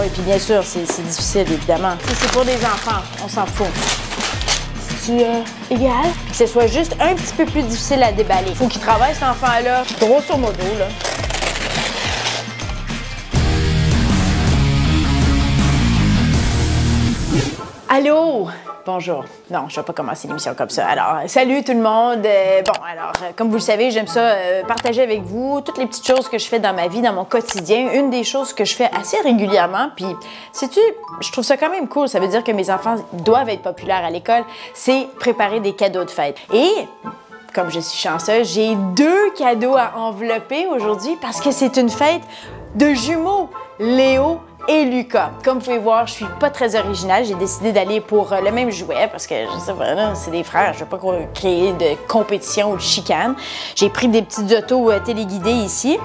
Oui, puis bien sûr, c'est difficile, évidemment. Si c'est pour des enfants, on s'en fout. C'est-tu égal? Puis que ce soit juste un petit peu plus difficile à déballer. Faut qu'il travaille, cet enfant-là. Grosso modo, là. Allô? Bonjour. Non, je ne vais pas commencer l'émission comme ça. Alors, salut tout le monde. Comme vous le savez, j'aime ça partager avec vous toutes les petites choses que je fais dans ma vie, dans mon quotidien. Une des choses que je fais assez régulièrement, puis sais-tu, je trouve ça quand même cool. Ça veut dire que mes enfants doivent être populaires à l'école. C'est préparer des cadeaux de fête. Et comme je suis chanceuse, j'ai 2 cadeaux à envelopper aujourd'hui parce que c'est une fête de jumeaux, Léo et Lucas. Comme vous pouvez voir, je suis pas très originale. J'ai décidé d'aller pour le même jouet parce que, je sais pas, c'est des frères. Je veux pas créer de compétition ou de chicane. J'ai pris des petites autos téléguidées ici.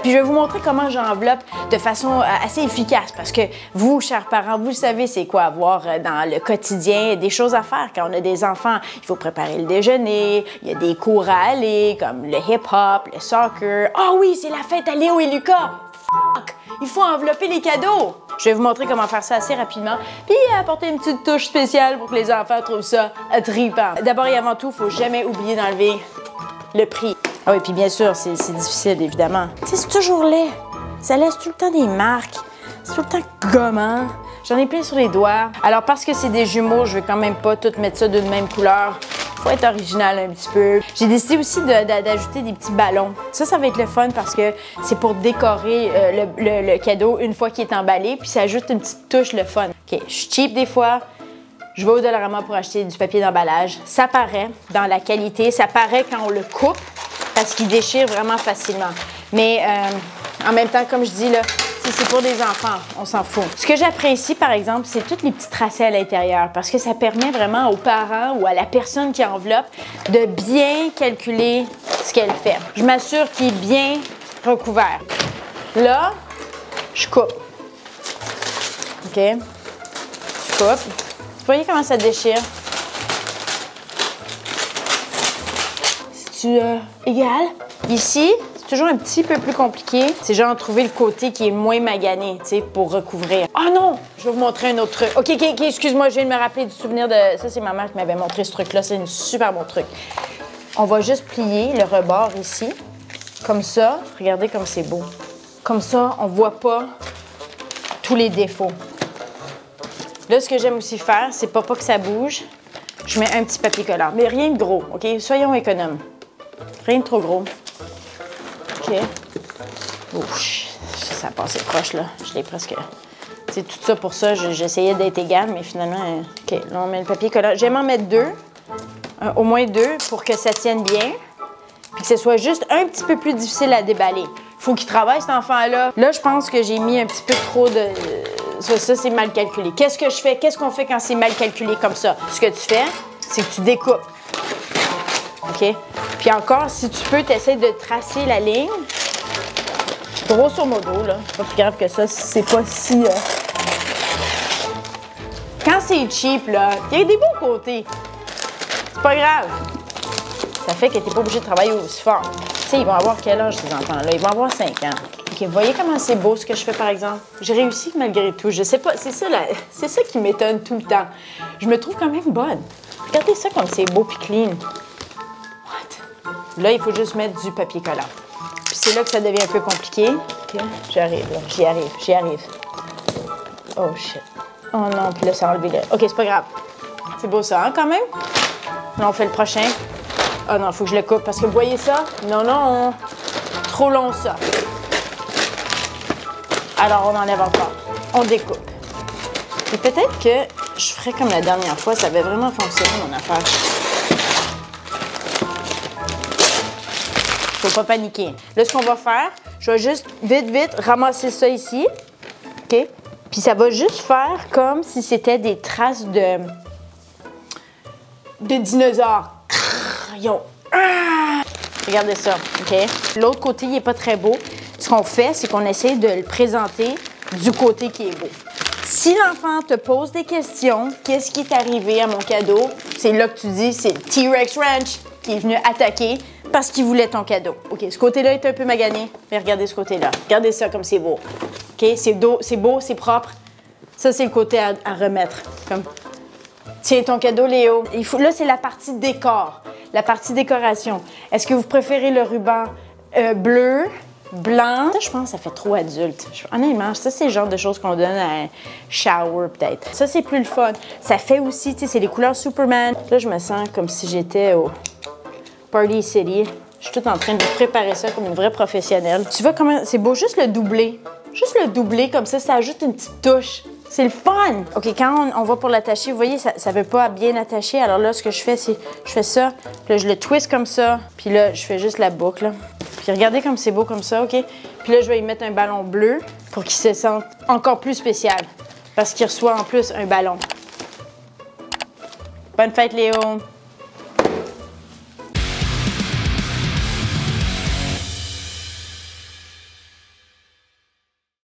Puis je vais vous montrer comment j'enveloppe de façon assez efficace parce que vous, chers parents, vous savez c'est quoi avoir dans le quotidien des choses à faire. Quand on a des enfants, il faut préparer le déjeuner, il y a des cours à aller comme le hip-hop, le soccer. Ah oui, c'est la fête à Léo et Lucas! Fuck! Il faut envelopper les cadeaux! Je vais vous montrer comment faire ça assez rapidement, puis apporter une petite touche spéciale pour que les enfants trouvent ça trippant. D'abord et avant tout, il ne faut jamais oublier d'enlever le prix. Ah oui, puis bien sûr, c'est difficile, évidemment. C'est toujours laid. Ça laisse tout le temps des marques. C'est tout le temps gommant. J'en ai plein sur les doigts. Alors, parce que c'est des jumeaux, je vais quand même pas tout mettre ça d'une même couleur. Faut être original un petit peu. J'ai décidé aussi d'ajouter des petits ballons. Ça va être le fun parce que c'est pour décorer le cadeau une fois qu'il est emballé, puis ça ajoute une petite touche le fun. OK, je suis cheap des fois. Je vais au Dollarama pour acheter du papier d'emballage. Ça paraît dans la qualité. Ça paraît quand on le coupe parce qu'il déchire vraiment facilement. Mais en même temps, comme je dis, là, si c'est pour des enfants, on s'en fout. Ce que j'apprécie, par exemple, c'est toutes les petits tracés à l'intérieur parce que ça permet vraiment aux parents ou à la personne qui enveloppe de bien calculer ce qu'elle fait. Je m'assure qu'il est bien recouvert. Là, je coupe. OK? Je coupe. Vous voyez comment ça déchire? C'est-tu égal? Ici, toujours un petit peu plus compliqué. C'est genre trouver le côté qui est moins magané, tu sais, pour recouvrir. Oh non! Je vais vous montrer un autre truc. OK, excuse-moi, je viens de me rappeler du souvenir de... Ça, c'est ma mère qui m'avait montré ce truc-là. C'est un super bon truc. On va juste plier le rebord ici. Comme ça. Regardez comme c'est beau. Comme ça, on voit pas tous les défauts. Là, ce que j'aime aussi faire, c'est pas que ça bouge. Je mets un petit papier collant. Mais rien de gros, OK? Soyons économes. Rien de trop gros. OK. Ouch, ça a passé proche, là. Je l'ai presque... C'est tout ça pour ça. J'essayais d'être égale, mais finalement... OK, là, on met le papier collant. J'aime en mettre 2. Au moins 2 pour que ça tienne bien. Puis que ce soit juste un petit peu plus difficile à déballer. Faut qu'il travaille, cet enfant-là. Là, je pense que j'ai mis un petit peu trop de... Ça, c'est mal calculé. Qu'est-ce que je fais? Qu'est-ce qu'on fait quand c'est mal calculé comme ça? Ce que tu fais, c'est que tu découpes. OK? Puis encore, si tu peux, tu essaies de tracer la ligne. Grosso modo, là. C'est pas plus grave que ça. C'est pas si... Quand c'est cheap, là, il y a des beaux côtés. C'est pas grave. Ça fait que t'es pas obligé de travailler aussi fort. Tu sais, ils vont avoir quel âge, ces enfants-là? Ils vont avoir 5 ans. OK, vous voyez comment c'est beau ce que je fais, par exemple? J'ai réussi malgré tout. Je sais pas, c'est ça qui m'étonne tout le temps. Je me trouve quand même bonne. Regardez ça comme c'est beau puis clean. What? Là, il faut juste mettre du papier collant. Puis c'est là que ça devient un peu compliqué. OK, j'arrive, là. J'y arrive. Oh, shit. Oh non, puis là, ça a enlevé le... OK, c'est pas grave. C'est beau ça, hein, quand même? Là, on fait le prochain. Ah non, il faut que je le coupe parce que vous voyez ça? Non. Trop long, ça. Alors, on enlève encore. On découpe. Et peut-être que je ferais comme la dernière fois. Ça avait vraiment fonctionné, mon affaire. Faut pas paniquer. Là, ce qu'on va faire, je vais juste vite ramasser ça ici. OK? Puis ça va juste faire comme si c'était des traces de dinosaures. Yo. Regardez ça, OK? L'autre côté, il n'est pas très beau. Ce qu'on fait, c'est qu'on essaie de le présenter du côté qui est beau. Si l'enfant te pose des questions, qu'est-ce qui est arrivé à mon cadeau? C'est là que tu dis, c'est le T-Rex Ranch qui est venu attaquer parce qu'il voulait ton cadeau. OK, ce côté-là est un peu magané, mais regardez ce côté-là. Regardez ça comme c'est beau. OK? C'est beau, c'est propre. Ça, c'est le côté à remettre. Comme, tiens ton cadeau, Léo. Là, c'est la partie décor, la partie décoration. Est-ce que vous préférez le ruban bleu, blanc? Ça, je pense que ça fait trop adulte. Honnêtement, ça, c'est le genre de choses qu'on donne à un shower, peut-être. Ça, c'est plus le fun. Ça fait aussi, tu sais, c'est les couleurs Superman. Là, je me sens comme si j'étais au Party City. Je suis toute en train de préparer ça comme une vraie professionnelle. Tu vois comment c'est beau? Juste le doubler. Juste le doubler comme ça ajoute une petite touche. C'est le fun! OK, quand on va pour l'attacher, vous voyez, ça ne veut pas bien attacher. Alors là, ce que je fais, c'est je fais ça, puis là, je le twist comme ça, puis là, je fais juste la boucle. Là. Puis regardez comme c'est beau comme ça, OK? Puis là, je vais y mettre un ballon bleu pour qu'il se sente encore plus spécial. Parce qu'il reçoit en plus un ballon. Bonne fête, Léo!